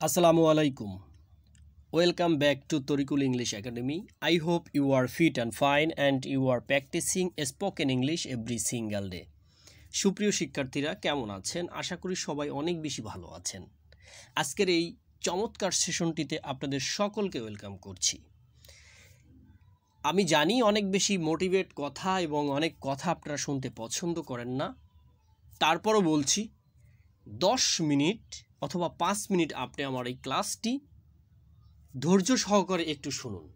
Assalamu alaikum. Welcome back to Torikul English Academy. I hope you are fit and fine and you are practicing spoken English every single day. সুপ্রিয় শিক্ষার্থীরা কেমন আছেন? আশা করি সবাই অনেক বেশি ভালো আছেন। আজকের এই চমৎকার সেশনটিতে আপনাদের সকলকে ওয়েলকাম করছি। আমি জানি অনেক বেশি মোটিভেট কথা এবং অনেক কথা আপনারা শুনতে পছন্দ করেন না। তারপরও বলছি 10 মিনিট অথবা 5 মিনিট আপনি আমার এই ক্লাসটি ধৈর্য সহকারে একটু শুনুন।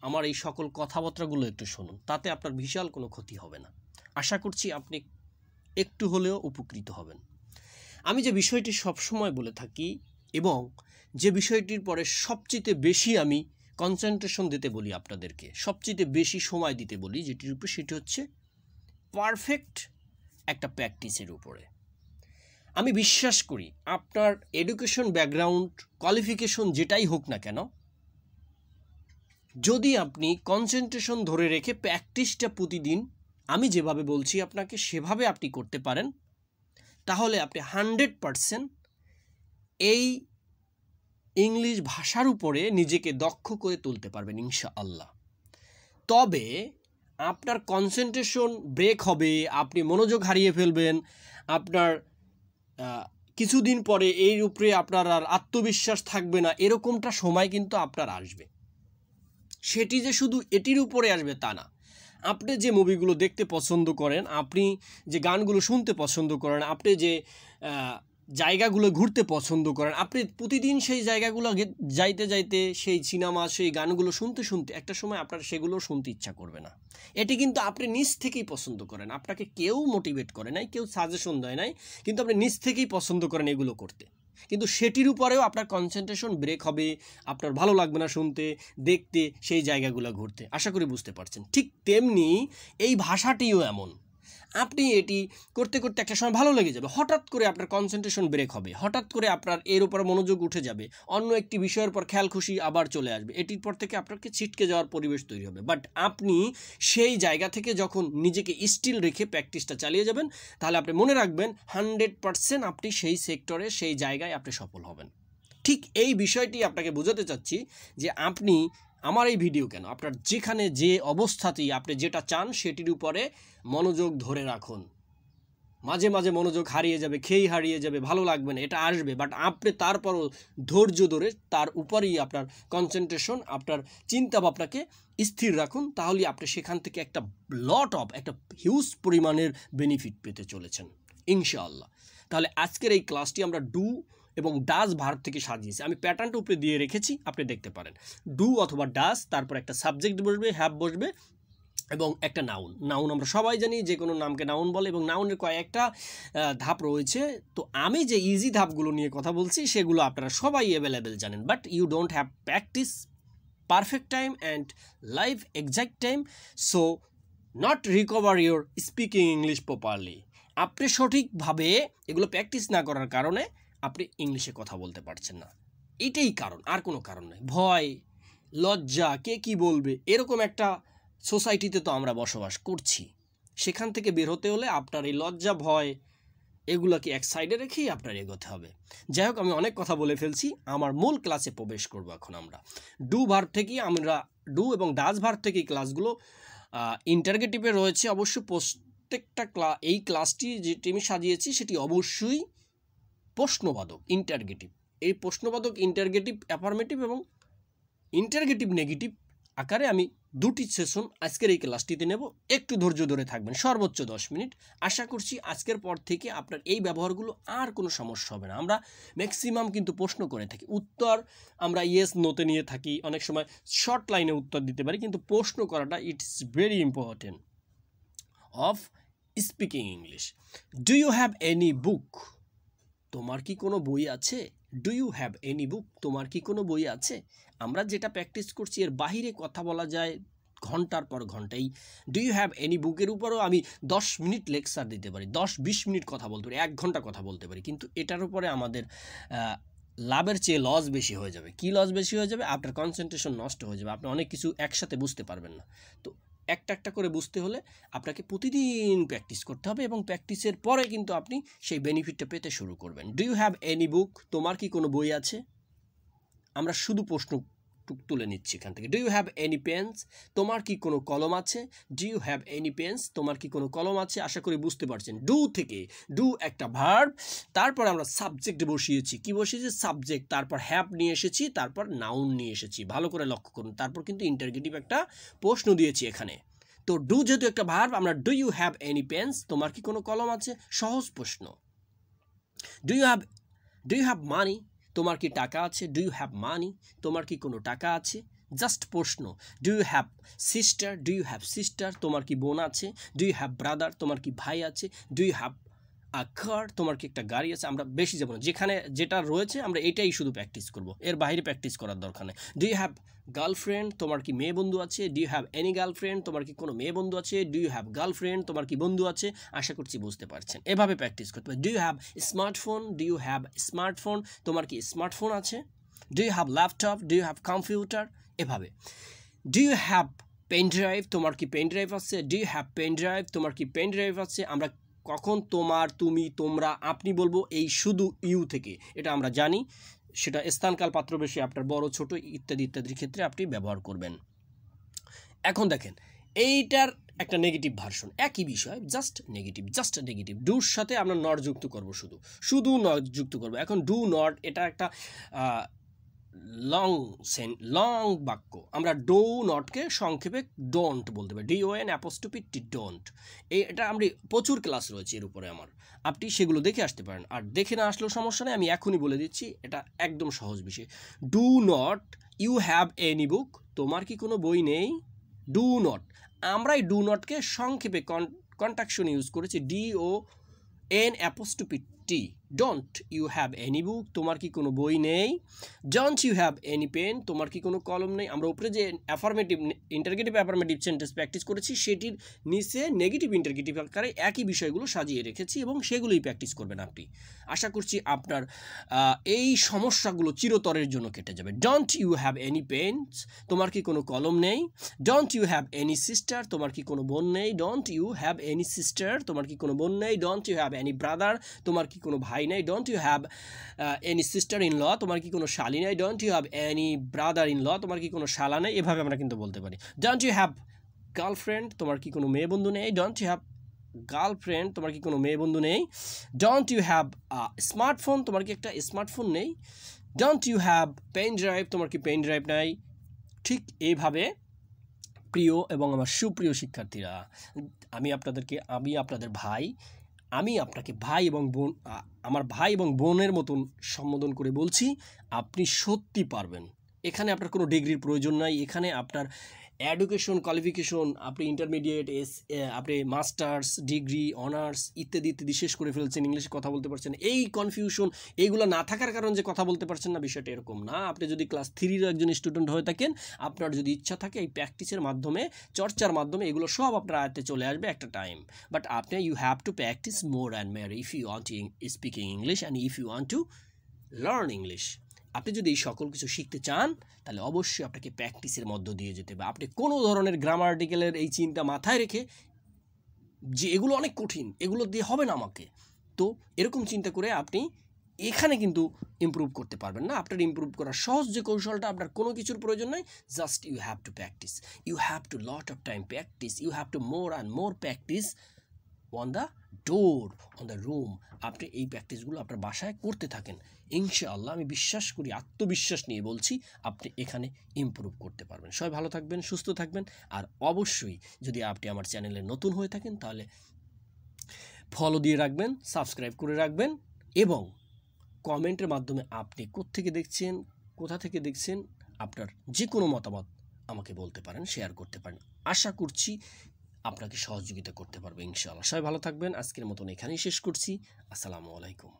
আমার এই সকল কথাবার্তাগুলো একটু শুনুন, তাতে আপনার বিশাল কোনো ক্ষতি হবে না। আশা করছি আপনি একটু হলেও উপকৃত হবেন। আমি যে বিষয়টি সবসময় বলে থাকি এবং যে বিষয়টির পরে সবচেয়ে বেশি আমি কনসেন্ট্রেশন দিতে বলি আপনাদেরকে, সবচেয়ে বেশি সময় দিতে বলি যেটির উপরে, সেটি হচ্ছে পারফেক্ট একটা প্র্যাকটিসের উপরে। আমি বিশ্বাস করি আপনার এডুকেশন ব্যাকগ্রাউন্ড কোয়ালিফিকেশন যেটাই হোক না কেন, যদি আপনি কনসেন্ট্রেশন ধরে রেখে প্র্যাকটিসটা প্রতিদিন আমি যেভাবে বলছি আপনাকে সেভাবে আপনি করতে পারেন, তাহলে আপনি 100% এই ইংলিশ ভাষার উপরে নিজেকে দক্ষ করে তুলতে পারবেন ইনশাআল্লাহ। তবে আপনার কনসেন্ট্রেশন ব্রেক হবে, আপনি মনোযোগ হারিয়ে ফেলবেন, আপনার কিছুদিন পরে এর উপরে আপনার আর আত্মবিশ্বাস থাকবে না, এরকমটা সময় কিন্তু আপনার আসবে। সেটি যে শুধু এটির উপরে আসবে তা না। আপনি যে মুভিগুলো দেখতে পছন্দ করেন, আপনি যে গানগুলো শুনতে পছন্দ করেন, আপনি যে জায়গাগুলো ঘুরতে পছন্দ করেন, আপনি প্রতিদিন সেই জায়গাগুলো যাইতে যাইতে সেই সিনেমা সেই গানগুলো শুনতে শুনতে একটা সময় আপনার সেগুলো শুনতে ইচ্ছা করবে না। এটি কিন্তু আপনি নিজ থেকেই পছন্দ করেন, আপনাকে কেউ মোটিভেট করে নাই, কেউ সাজেশন দেয় নাই, কিন্তু আপনি নিজ থেকেই পছন্দ করেন এগুলো করতে। কিন্তু সেটির উপরেও আপনার কনসেন্ট্রেশন ব্রেক হবে, আপনার ভালো লাগবে না শুনতে, দেখতে, সেই জায়গাগুলো ঘুরতে। আশা করি বুঝতে পারছেন। ঠিক তেমনি এই ভাষাটিও এমন, আপনি এটি করতে করতে একটা সময় ভালো লেগে যাবে, হঠাৎ করে আপনার কনসেন্ট্রেশন ব্রেক হবে, হঠাৎ করে আপনার এর উপর মনোযোগ উঠে যাবে, অন্য একটি বিষয়ের পর খেয়াল খুশি আবার চলে আসবে, এটির পর থেকে আপনাকে ছিটকে যাওয়ার পরিবেশ তৈরি হবে। বাট আপনি সেই জায়গা থেকে যখন নিজেকে স্টিল রেখে প্র্যাকটিসটা চালিয়ে যাবেন, তাহলে আপনি মনে রাখবেন 100% আপনি সেই সেক্টরে সেই জায়গায় আপনি সফল হবেন। ঠিক এই বিষয়টি আপনাকে বোঝাতে চাচ্ছি যে আপনি আমার এই ভিডিও কেন, আপনার যেখানে যে অবস্থাতেই আপনি যেটা চান সেটির উপরে মনোযোগ ধরে রাখুন। মাঝে মাঝে মনোযোগ হারিয়ে যাবে, খেই হারিয়ে যাবে, ভালো লাগবে না, এটা আসবে, বাট আপনি তারপরও ধৈর্য ধরে তার উপরেই আপনার কনসেন্ট্রেশন, আপনার চিন্তা ভাবনাকে স্থির রাখুন, তাহলে আপনি সেখান থেকে একটা একটা হিউজ পরিমাণের বেনিফিট পেতে চলেছেন ইনশাআল্লাহ। তাহলে আজকের এই ক্লাসটি আমরা ডু এবং ডাজ ভার্ব থেকে সাজিয়েছি। আমি প্যাটার্নটা উপরে দিয়ে রেখেছি, আপনি দেখতে পারেন। ডু অথবা ডাজ, তারপর একটা সাবজেক্ট বসবে, হ্যাভ বসবে এবং একটা নাউন আমরা সবাই জানি যে কোনো নামকে নাউন বলে এবং নাউনের কয়েকটা ধাপ রয়েছে। তো আমি যে ইজি ধাপগুলো নিয়ে কথা বলছি সেগুলো আপনারা সবাই অ্যাভেলেবেল জানেন, but you don't have practice perfect time and live exact time, so not recover your speaking English properly. আপনি সঠিকভাবে এগুলো প্র্যাকটিস না করার কারণে আপনি ইংলিশে কথা বলতে পারছেন না। এটাই কারণ, আর কোনো কারণ নয়। ভয়, লজ্জা, কে কি বলবে, এরকম একটা সোসাইটিতে তো আমরা বসবাস করছি। সেখান থেকে বের হতে হলে আপনার এই লজ্জা, ভয়, এগুলোকে এক সাইডে রেখেই আপনার এগোতে হবে। যাই হোক, আমি অনেক কথা বলে ফেলছি, আমার মূল ক্লাসে প্রবেশ করব এখন আমরা। ডু ভার্ব থেকেই আমরা, ডু এবং ডাজ ভার্ব থেকেই ক্লাসগুলো ইন্টারগেটিভে রয়েছে। অবশ্য প্রত্যেকটা এই ক্লাসটি যেটি আমি সাজিয়েছি সেটি অবশ্যই প্রশ্নবাদক ইন্টারগেটিভ। এই প্রশ্নবাদক ইন্টারগেটিভ অ্যাফার্মেটিভ এবং ইন্টারগেটিভ নেগেটিভ আকারে আমি দুটি সেশন আজকের এই ক্লাসটিতে নেব। একটু ধৈর্য ধরে থাকবেন, সর্বোচ্চ 10 মিনিট। আশা করছি আজকের পর থেকে আপনার এই ব্যবহারগুলো আর কোনো সমস্যা হবে না। আমরা ম্যাক্সিমাম কিন্তু প্রশ্ন করে থাকি, উত্তর আমরা ইয়েস নোতে নিয়ে থাকি, অনেক সময় শর্ট লাইনে উত্তর দিতে পারি, কিন্তু প্রশ্ন করাটা it's very important of speaking English. Do you have any book? তোমার কি কোনো বই আছে? Do you have any book? তোমার কি কোনো বই আছে? আমরা যেটা প্র্যাকটিস করছি এর বাহিরে কথা বলা যায় ঘন্টার পর ঘন্টাই। ডু ইউ হ্যাভ এনি বুকের উপরও আমি 10 মিনিট লেকচার দিতে পারি, 10-20 মিনিট কথা বলতে পারি, 1 ঘন্টা কথা বলতে পারি, কিন্তু এটার উপরে আমাদের লাভের চেয়ে লস বেশি হয়ে যাবে। কি লস বেশি হয়ে যাবে? আপনার কনসেন্ট্রেশন নষ্ট হয়ে যাবে, আপনি অনেক কিছু একসাথে বুঝতে পারবেন না। তো একটা একটা করে বুঝতে হলে আপনাকে প্রতিদিন প্র্যাকটিস করতে হবে এবং প্র্যাকটিসের পরে কিন্তু আপনি সেই বেনিফিটটা পেতে শুরু করবেন। Do you have any book? তোমার কি কোনো বই আছে? আমরা শুধু প্রশ্ন তুলে নিচ্ছি এখান থেকে। Do you have any pens? তোমার কি কোনো কলম আছে? Do you have any pens? তোমার কি কোনো কলম আছে? আশা করি বুঝতে পারছেন। ডু থেকে, ডু একটা ভার্ব, তারপর আমরা সাবজেক্ট বসিয়েছি। কি বসিয়েছি? সাবজেক্ট, তারপর হ্যাভ নিয়ে এসেছি, তারপর নাউন নিয়ে এসেছি। ভালো করে লক্ষ্য করুন। তারপর কিন্তু ইন্টারগেটিভ একটা প্রশ্ন দিয়েছি এখানে। তো ডু যেহেতু একটা ভার্ব, আমরা do you have any pens? তোমার কি কোনো কলম আছে? সহজ প্রশ্ন। Do you have money? তোমার কি টাকা আছে? Do you have money? তোমার কি কোনো টাকা আছে? জাস্ট প্রশ্ন। Do you have sister? Do you have sister? তোমার কি বোন আছে? Do you have brother? তোমার কি ভাই আছে? Do you have a car? তোমার কি একটা গাড়ি আছে? আমরা বেশি যাবো না, যেখানে যেটা রয়েছে আমরা এটাই শুধু প্র্যাকটিস করব, এর বাইরে প্র্যাকটিস করার দরকার নেই। Do you have girlfriend? তোমার কি মেয়ে বন্ধু আছে? Do you have any girlfriend? তোমার কি কোনো মেয়ে বন্ধু আছে? Do you have girlfriend? তোমার কি বন্ধু আছে? আশা করছি বুঝতে পারছেন। এভাবে প্র্যাকটিস করতে হবে। Do you have smartphone? Do you have smartphone? তোমার কি স্মার্টফোন আছে? Do you have laptop? Do you have computer? এভাবে। Do you have pen drive? তোমার কি পেন ড্রাইভ আছে? Do you have pen drive? তোমার কি পেন ড্রাইভ আছে? আমরা কখন তোমার, তুমি, তোমরা, আপনি বলবো এই শুধু ইউ থেকে, এটা আমরা জানি। সেটা স্থানকাল পাত্র বেশি আপনার বড় ছোট ইত্যাদি ইত্যাদির ক্ষেত্রে আপনি ব্যবহার করবেন। এখন দেখেন এইটার একটা নেগেটিভ ভার্সন, একই বিষয়, জাস্ট নেগেটিভ। ডুর সাথে আমরা নট যুক্ত করব, শুধু নট যুক্ত করব। এখন ডু নট, এটা একটা লং বাক্য। আমরা ডো নটকে সংক্ষেপে ডোন্ট বলতে পারি, DON''T ডোন্ট। এটা আমরা প্রচুর ক্লাস রয়েছে এর উপরে আমার, আপনি সেগুলো দেখে আসতে পারেন। আর দেখে না আসলেও সমস্যা নেই, আমি এখনই বলে দিচ্ছি, এটা একদম সহজ বিষয়। Do not you have any book? তোমার কি কোনো বই নেই? ডু নট, আমরা এই ডু নটকে সংক্ষেপে কন্ট্রাকশন ইউজ করেছি, DON'T don't you have any book? তোমার কি কোনো বই নেই? Don't you have any pen? তোমার কি কোনো কলম নেই? আমরা উপরে যে ইন্টারগেটিভ অ্যাফার্মেটিভ সেন্টেন্স প্র্যাকটিস করেছি সেটির নিচে নেগেটিভ ইন্টারগেটিভ আকারে একই বিষয়গুলো সাজিয়ে রেখেছি এবং সেগুলোই প্র্যাকটিস করবেন আপনি। আশা করছি আপনার এই সমস্যাগুলো চিরতরের জন্য কেটে যাবে। Don't you have any pens? তোমার কি কোনো কলম নেই? Don't you have any sister? তোমার কি কোনো বোন নেই? Don't you have any sister? তোমার কি কোনো বোন নেই? Don't you have any brother? তোমার কি কোনো ভাই নেই? Don't you have any sister in law? তোমার কি কোনো শালি নেই? Don't you have any brother in law? তোমার কি কোনো শালা নেই? এভাবে আমরা কিন্তু বলতে পারি। Don't you have girlfriend? তোমার কি কোনো মেয়ে বন্ধু নেই? Don't you have girlfriend? তোমার কি কোনো মেয়ে বন্ধু নেই? Don't you have smartphone? তোমার কি একটা স্মার্টফোন নেই? Don't you have pen drive? তোমার কি পেন ড্রাইভ নাই? ঠিক এইভাবে প্রিয় এবং আমার সুপ্রিয় শিক্ষার্থীরা, আমি আপনাদের ভাই, আমি আপনাকে ভাই এবং বোন, আমার ভাই এবং বোনের মতন সম্বোধন করে বলছি, আপনি সত্যি পারবেন। এখানে আপনার কোনো ডিগ্রির প্রয়োজন নাই, এখানে আপনার এডুকেশন কোয়ালিফিকেশন, আপনি ইন্টারমিডিয়েট, আপনি মাস্টার্স ডিগ্রি, অনার্স ইত্যাদি ইত্যাদি শেষ করে ফেলছেন, ইংলিশে কথা বলতে পারছেন, এই কনফিউশন এইগুলো না থাকার কারণে যে কথা বলতে পারছেন না, বিষয়টা এরকম না। আপনি যদি ক্লাস 3-র একজন স্টুডেন্ট হয়ে থাকেন, আপনার যদি ইচ্ছা থাকে এই প্র্যাকটিসের মাধ্যমে, চর্চার মাধ্যমে এগুলো সব আপনার আয়ত্তে চলে আসবে একটা টাইম। বাট আপনি you have to practice more and more if you want to speaking English and if you want to learn English. আপনি যদি এই সকল কিছু শিখতে চান তাহলে অবশ্যই আপনাকে প্র্যাকটিসের মধ্য দিয়ে যেতে হবে। আপনি কোনো ধরনের গ্রামাটিক্যালের এই চিন্তা মাথায় রেখে যে এগুলো অনেক কঠিন, এগুলো দিয়ে হবে না আমাকে, তো এরকম চিন্তা করে আপনি এখানে কিন্তু ইমপ্রুভ করতে পারবেন না। আপনার ইমপ্রুভ করার সহজ যে কৌশলটা, আপনার কোনো কিছুর প্রয়োজন নাই, just you have to practice, you have to lot of time practice, you have to more and more practice on the door, on the room. আপনি এই প্র্যাকটিসগুলো আপনার বাসায় করতে থাকেন, ইনশাআল্লাহ আমি বিশ্বাস করি, আত্মবিশ্বাস নিয়ে বলছি, আপনি এখানে ইমপ্রুভ করতে পারবেন। সবাই ভালো থাকবেন, সুস্থ থাকবেন। আর অবশ্যই যদি আপনি আমার চ্যানেলে নতুন হয়ে থাকেন তাহলে ফলো দিয়ে রাখবেন, সাবস্ক্রাইব করে রাখবেন এবং কমেন্টের মাধ্যমে আপনি কোথা থেকে দেখছেন আপনার যে কোনো মতামত আমাকে বলতে পারেন, শেয়ার করতে পারেন। আশা করছি আপনাকে সহযোগিতা করতে পারবে ইনশাআল্লাহ। সবাই ভালো থাকবেন। আজকের মতন এখানেই শেষ করছি। আসসালামু আলাইকুম।